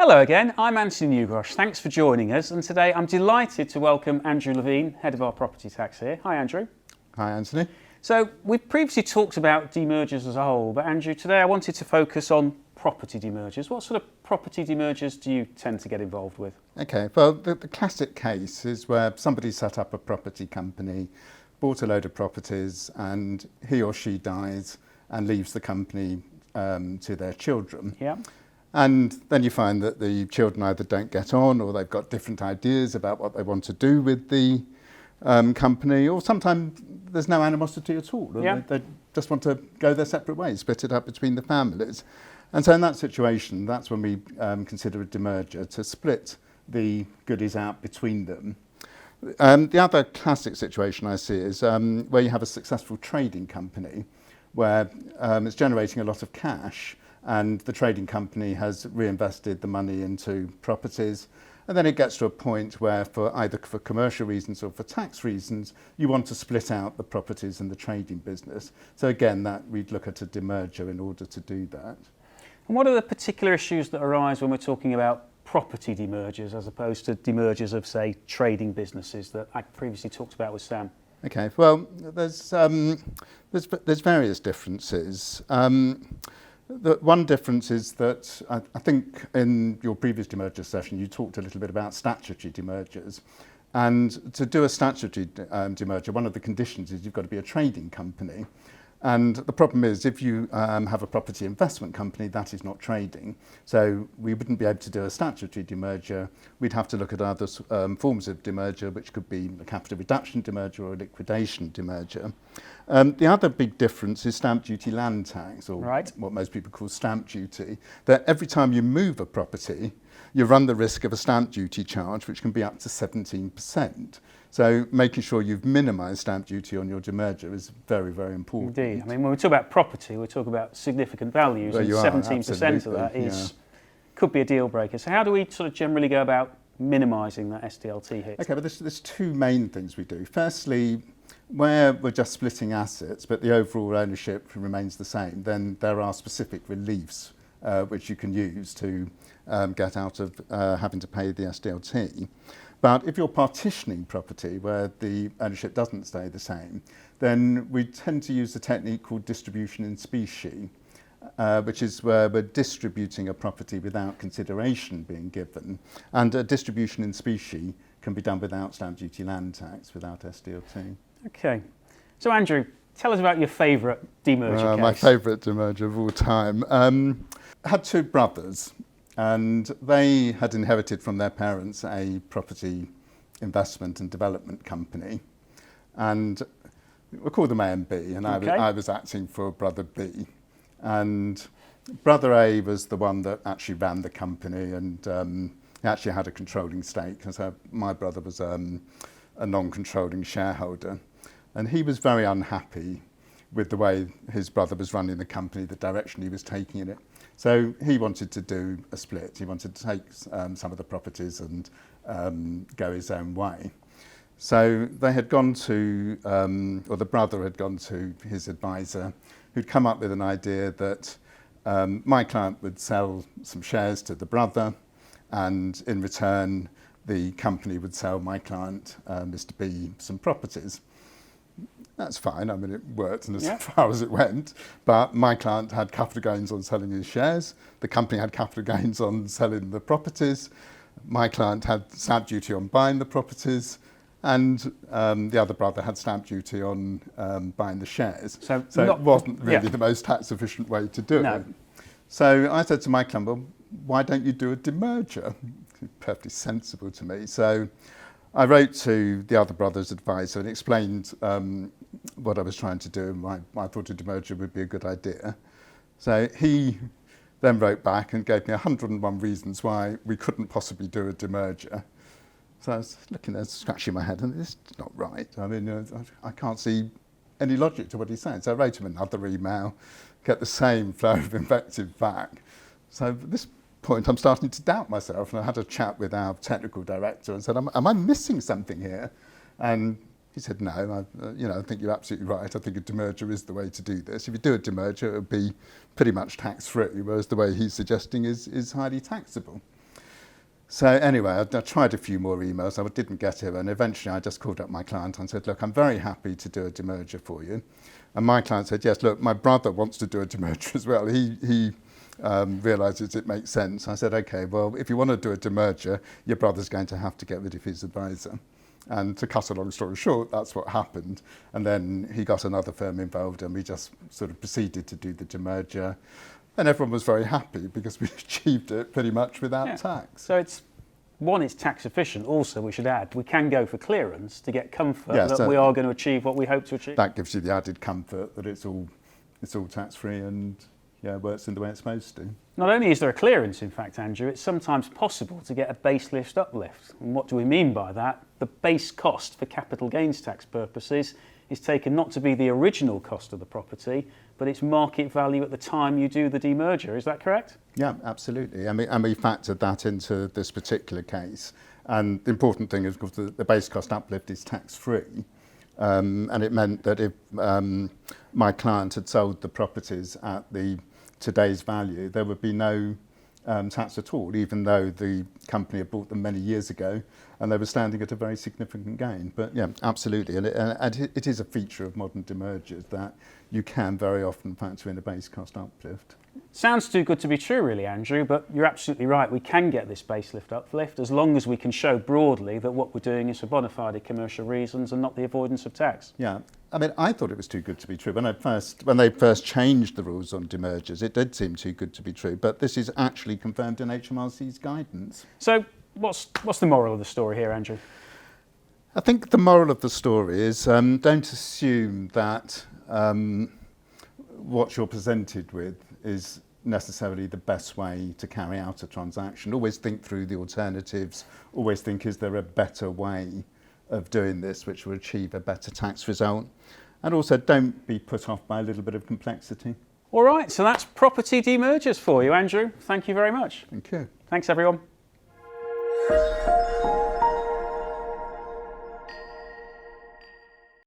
Hello again, I'm Anthony Newgrosh. Thanks for joining us, and today I'm delighted to welcome Andrew Levene, Head of our Property Tax here. Hi Andrew. Hi Anthony. So we've previously talked about demergers as a whole, but Andrew, today I wanted to focus on property demergers. What sort of property demergers do you tend to get involved with? Okay, well the classic case is where somebody set up a property company, bought a load of properties, and he or she dies and leaves the company to their children. Yeah. And then you find that the children either don't get on, or they've got different ideas about what they want to do with the company, or sometimes there's no animosity at all. Yeah. They just want to go their separate ways, split it up between the families. And so in that situation, that's when we consider a demerger, to split the goodies out between them. The other classic situation I see is where you have a successful trading company where it's generating a lot of cash, and the trading company has reinvested the money into properties, and then it gets to a point where either for commercial reasons or for tax reasons, you want to split out the properties and the trading business. So again, that we'd look at a demerger in order to do that. And what are the particular issues that arise when we're talking about property demergers as opposed to demergers of, say, trading businesses that I previously talked about with Sam? Okay, well, there's various differences. The one difference is that I think in your previous demerger session you talked a little bit about statutory demergers, and to do a statutory demerger, one of the conditions is you've got to be a trading company. And the problem is, if you have a property investment company, that is not trading. So we wouldn't be able to do a statutory demerger. We'd have to look at other forms of demerger, which could be a capital reduction demerger or a liquidation demerger. The other big difference is stamp duty land tax, or what most people call stamp duty, that every time you move a property, you run the risk of a stamp duty charge, which can be up to 17%. So making sure you've minimised stamp duty on your demerger is very, very important. Indeed. I mean, when we talk about property, we talk about significant values, and 17% of that could be a deal breaker. So how do we sort of generally go about minimising that SDLT hit? Okay, but there's two main things we do. Firstly, where we're just splitting assets, but the overall ownership remains the same, then there are specific reliefs which you can use to get out of having to pay the SDLT. But if you're partitioning property where the ownership doesn't stay the same, then we tend to use a technique called distribution in specie, which is where we're distributing a property without consideration being given. And a distribution in specie can be done without stamp duty land tax, without SDLT. Okay. So Andrew, tell us about your favourite demerger case. My favourite demerger of all time. I had two brothers, and they had inherited from their parents a property investment and development company, and we called them A and B, and I was acting for brother B, and brother A was the one that actually ran the company, and he actually had a controlling stake, and so my brother was a non-controlling shareholder, and he was very unhappy with the way his brother was running the company, the direction he was taking in it. So he wanted to do a split. He wanted to take some of the properties and go his own way. So they had gone to, or the brother had gone to his advisor, who'd come up with an idea that my client would sell some shares to the brother, and in return the company would sell my client, Mr. B, some properties. That's fine, I mean it worked and as far as it went, but my client had capital gains on selling his shares, the company had capital gains on selling the properties, my client had stamp duty on buying the properties, and the other brother had stamp duty on buying the shares. So it wasn't really the most tax efficient way to do it. So I said to my client, well, why don't you do a demerger? Perfectly sensible to me. So I wrote to the other brother's advisor and explained what I was trying to do, and why I thought a demerger would be a good idea. So he then wrote back and gave me 101 reasons why we couldn't possibly do a demerger. So I was looking there, scratching my head, and this is not right. I mean, I can't see any logic to what he's saying. So I wrote him another email, get the same flow of invective back. So at this point, I'm starting to doubt myself, and I had a chat with our technical director and said, am I missing something here? And he said, no, I think you're absolutely right. I think a demerger is the way to do this. If you do a demerger, it would be pretty much tax-free, whereas the way he's suggesting is highly taxable. So anyway, I tried a few more emails, I didn't get it, and eventually I just called up my client and said, look, I'm very happy to do a demerger for you. And my client said, yes, look, my brother wants to do a demerger as well. He realises it makes sense. I said, okay, well, if you want to do a demerger, your brother's going to have to get rid of his advisor. And to cut a long story short, that's what happened. And then he got another firm involved and we just sort of proceeded to do the demerger. And everyone was very happy because we achieved it pretty much without tax. So it's tax efficient. Also, we should add, we can go for clearance to get comfort that we are going to achieve what we hope to achieve. That gives you the added comfort that it's all tax-free and works in the way it's supposed to. Not only is there a clearance, in fact, Andrew, it's sometimes possible to get a base lift uplift. And what do we mean by that? The base cost for capital gains tax purposes is taken not to be the original cost of the property, but its market value at the time you do the demerger. Is that correct? Yeah, absolutely. And we factored that into this particular case. And the important thing is, of course, the base cost uplift is tax-free. And it meant that if my client had sold the properties at today's value, there would be no tax at all, even though the company had bought them many years ago and they were standing at a very significant gain. But yeah, absolutely. And it is a feature of modern demergers that you can very often factor in a base cost uplift. Sounds too good to be true, really, Andrew, but you're absolutely right. We can get this base lift uplift as long as we can show broadly that what we're doing is for bona fide commercial reasons and not the avoidance of tax. Yeah, I mean, I thought it was too good to be true. When they first changed the rules on demergers, it did seem too good to be true, but this is actually confirmed in HMRC's guidance. So what's the moral of the story here, Andrew? I think the moral of the story is don't assume that what you're presented with is necessarily the best way to carry out a transaction. Always think through the alternatives. Always think, is there a better way of doing this which will achieve a better tax result? And also don't be put off by a little bit of complexity. All right, so that's property demergers for you, Andrew. Thank you very much. Thank you. Thanks, everyone.